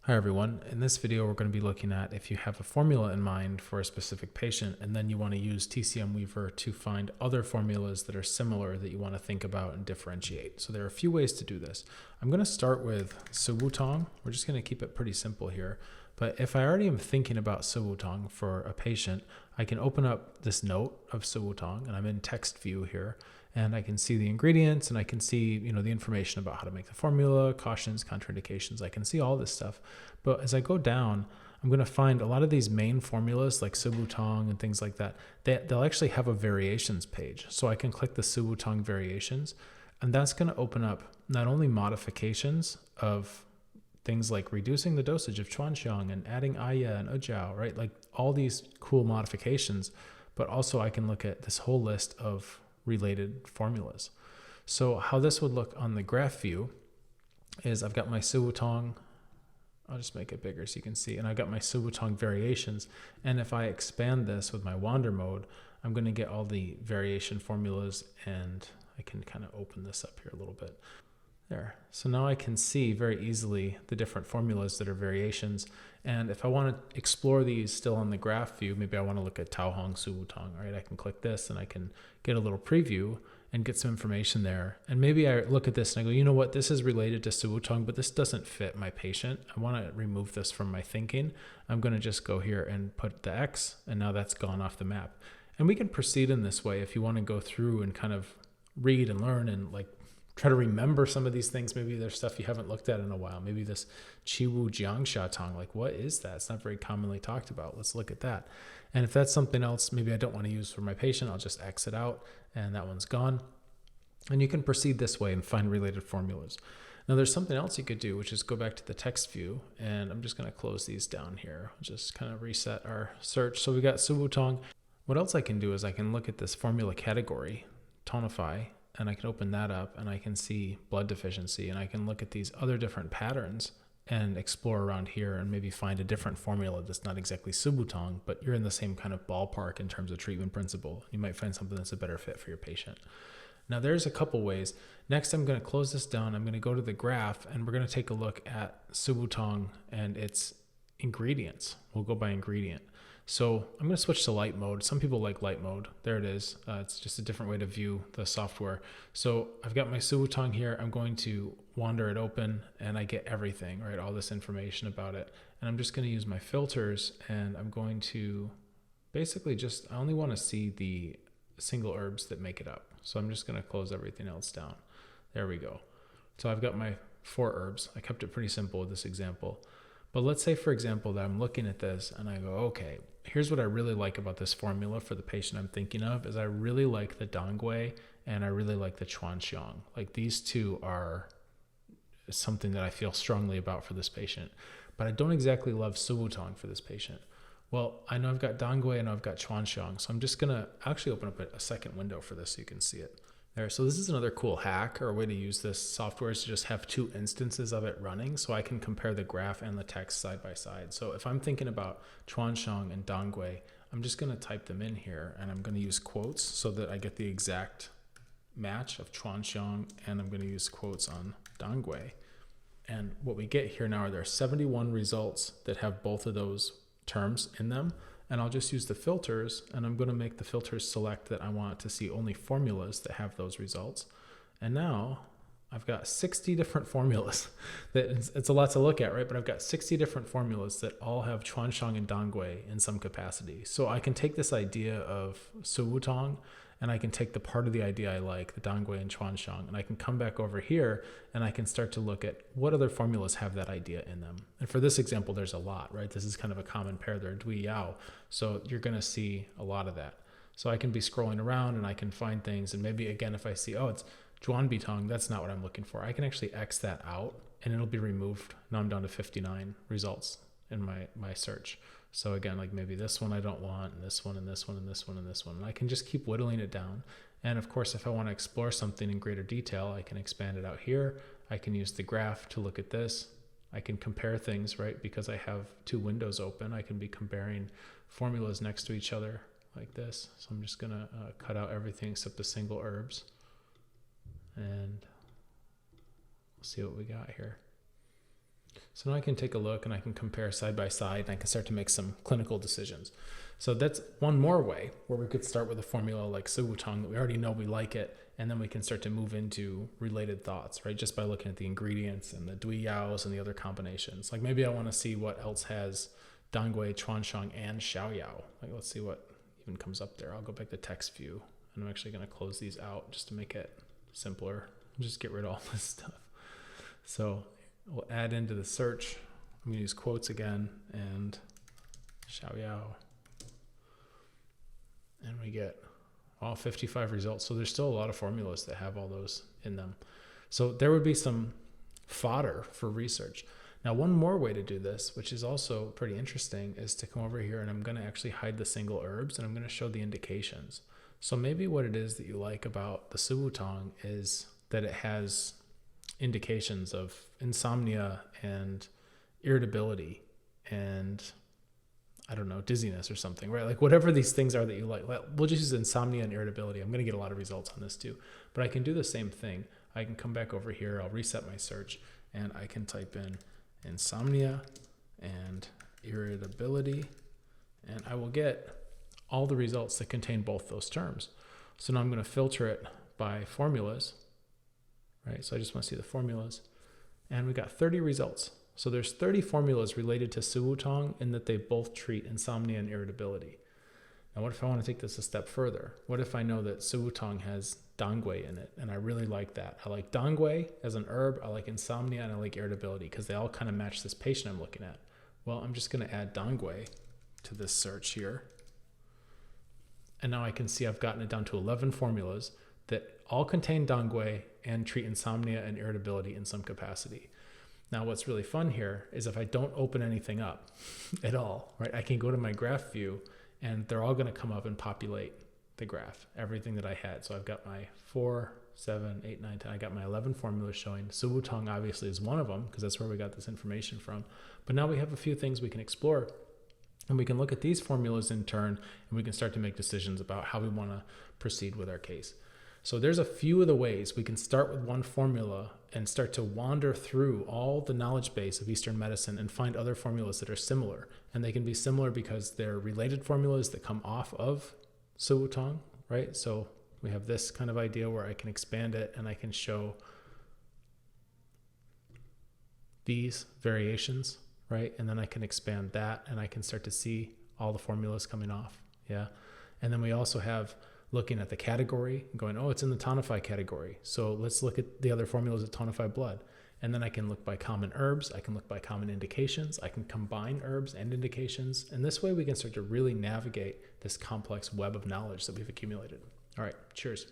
Hi everyone. In this video, we're going to be looking at if you have a formula in mind for a specific patient, and then you want to use TCM Weaver to find other formulas that are similar that you want to think about and differentiate. So there are a few ways to do this. I'm going to start with Subutong. We're just going to keep it pretty simple here. But if I already am thinking about Subutong for a patient, I can open up this note of Subutong, and I'm in text view here. And I can see the ingredients, and I can see, the information about how to make the formula, cautions, contraindications. I can see all this stuff. But as I go down, I'm going to find a lot of these main formulas like Subutong and things like that. They'll actually have a variations page. So I can click the Subutong variations, and that's going to open up not only modifications of things like reducing the dosage of chuanxiang and adding aya and ejiao, right? Like all these cool modifications, but also I can look at this whole list of related formulas. So how this would look on the graph view is I've got my Subutong. I'll just make it bigger so you can see. And I've got my Subutong variations. And if I expand this with my wander mode, I'm going to get all the variation formulas, and I can kind of open this up here a little bit. There. So now I can see very easily the different formulas that are variations. And if I want to explore these still on the graph view, maybe I want to look at Tao Hong Subutong, right? I can click this and I can get a little preview and get some information there. And maybe I look at this and I go, you know what? This is related to Subutong, but this doesn't fit my patient. I want to remove this from my thinking. I'm going to just go here and put the X, and now that's gone off the map. And we can proceed in this way if you want to go through and kind of read and learn and like try to remember some of these things. Maybe there's stuff you haven't looked at in a while. Maybe this Qiwu Jiangsha Tong, like what is that? It's not very commonly talked about. Let's look at that. And if that's something else maybe I don't want to use for my patient, I'll just exit out, and that one's gone. And you can proceed this way and find related formulas. Now there's something else you could do, which is go back to the text view, and I'm just going to close these down here. Just kind of reset our search. So we got Subutong. What else I can do is I can look at this formula category, tonify, and I can open that up and I can see blood deficiency, and I can look at these other different patterns and explore around here and maybe find a different formula that's not exactly Subutong, but you're in the same kind of ballpark in terms of treatment principle. You might find something that's a better fit for your patient. Now there's a couple ways. Next, I'm going to close this down. I'm going to go to the graph, and we're going to take a look at Subutong and its ingredients. We'll go by ingredient. So I'm going to switch to light mode. Some people like light mode. There it is. It's just a different way to view the software. So I've got my Subutong here. I'm going to wander it open, and I get everything, right? All this information about it. And I'm just going to use my filters, and I'm going to basically I only want to see the single herbs that make it up. So I'm just going to close everything else down. There we go. So I've got my 4 herbs. I kept it pretty simple with this example. But let's say, for example, that I'm looking at this and I go, okay, here's what I really like about this formula for the patient I'm thinking of is I really like the Dongui and I really like the chuanxiang. Like these two are something that I feel strongly about for this patient. But I don't exactly love Subutong for this patient. Well, I know I've got Dongui and I've got chuanxiang. So I'm just going to actually open up a second window for this so you can see it. There. So this is another cool hack or a way to use this software is to just have 2 instances of it running so I can compare the graph and the text side by side. So if I'm thinking about chuanxiang and Dongui, I'm just going to type them in here, and I'm going to use quotes so that I get the exact match of chuanxiang, and I'm going to use quotes on Dongui. And what we get here now are there are 71 results that have both of those terms in them. And I'll just use the filters, and I'm going to make the filters select that I want to see only formulas that have those results. And now I've got 60 different formulas. It's a lot to look at, right? But I've got 60 different formulas that all have chuanxiang and Dongui in some capacity. So I can take this idea of Subutong, and I can take the part of the idea I like, the Dongui and chuanxiang, and I can come back over here and I can start to look at what other formulas have that idea in them. And for this example, there's a lot, right? This is kind of a common pair there, Dui Yao. So you're going to see a lot of that. So I can be scrolling around and I can find things. And maybe again, if I see, oh, it's Zhuan Bitong, that's not what I'm looking for. I can actually X that out and it'll be removed. Now I'm down to 59 results in my search. So again, like maybe this one I don't want, and this one, and this one, and this one, and this one. And I can just keep whittling it down. And of course, if I want to explore something in greater detail, I can expand it out here. I can use the graph to look at this. I can compare things, right? Because I have 2 windows open, I can be comparing formulas next to each other like this. So I'm just going to cut out everything except the single herbs. And we'll see what we got here. So now I can take a look and I can compare side by side and I can start to make some clinical decisions. So that's one more way where we could start with a formula like Subutong that we already know we like it, and then we can start to move into related thoughts, right? Just by looking at the ingredients and the Dui Yaos and the other combinations. Like maybe I want to see what else has Dangui, Chuanshang, and Xiaoyao. Like let's see what even comes up there. I'll go back to text view and I'm actually going to close these out just to make it simpler. Just get rid of all this stuff. So we'll add into the search. I'm going to use quotes again and Xiaoyao. And we get all 55 results. So there's still a lot of formulas that have all those in them. So there would be some fodder for research. Now, one more way to do this, which is also pretty interesting, is to come over here and I'm going to actually hide the single herbs and I'm going to show the indications. So maybe what it is that you like about the Subutong is that it has indications of insomnia and irritability and I don't know, dizziness or something, right? Like whatever these things are that you like, we'll just use insomnia and irritability. I'm going to get a lot of results on this too, but I can do the same thing. I can come back over here. I'll reset my search and I can type in insomnia and irritability and I will get all the results that contain both those terms. So now I'm going to filter it by formulas, right? So I just want to see the formulas and we got 30 results. So there's 30 formulas related to Subutong in that they both treat insomnia and irritability. Now, what if I want to take this a step further? What if I know that Subutong has Dangui in it? And I really like that. I like Dangui as an herb, I like insomnia, and I like irritability because they all kind of match this patient I'm looking at. Well, I'm just going to add Dangui to this search here. And now I can see I've gotten it down to 11 formulas that all contain Dangui and treat insomnia and irritability in some capacity. Now, what's really fun here is if I don't open anything up at all, right, I can go to my graph view and they're all going to come up and populate the graph, everything that I had. So I've got my 4, 7, 8, 9, 10. I got my 11 formulas showing. Subutong obviously is one of them because that's where we got this information from. But now we have a few things we can explore and we can look at these formulas in turn and we can start to make decisions about how we want to proceed with our case. So there's a few of the ways we can start with one formula and start to wander through all the knowledge base of Eastern medicine and find other formulas that are similar. And they can be similar because they're related formulas that come off of Subutong, right? So we have this kind of idea where I can expand it and I can show these variations, right? And then I can expand that and I can start to see all the formulas coming off, yeah? And then we also have looking at the category and going, oh, it's in the tonify category. So let's look at the other formulas that tonify blood. And then I can look by common herbs. I can look by common indications. I can combine herbs and indications. And this way we can start to really navigate this complex web of knowledge that we've accumulated. All right, cheers.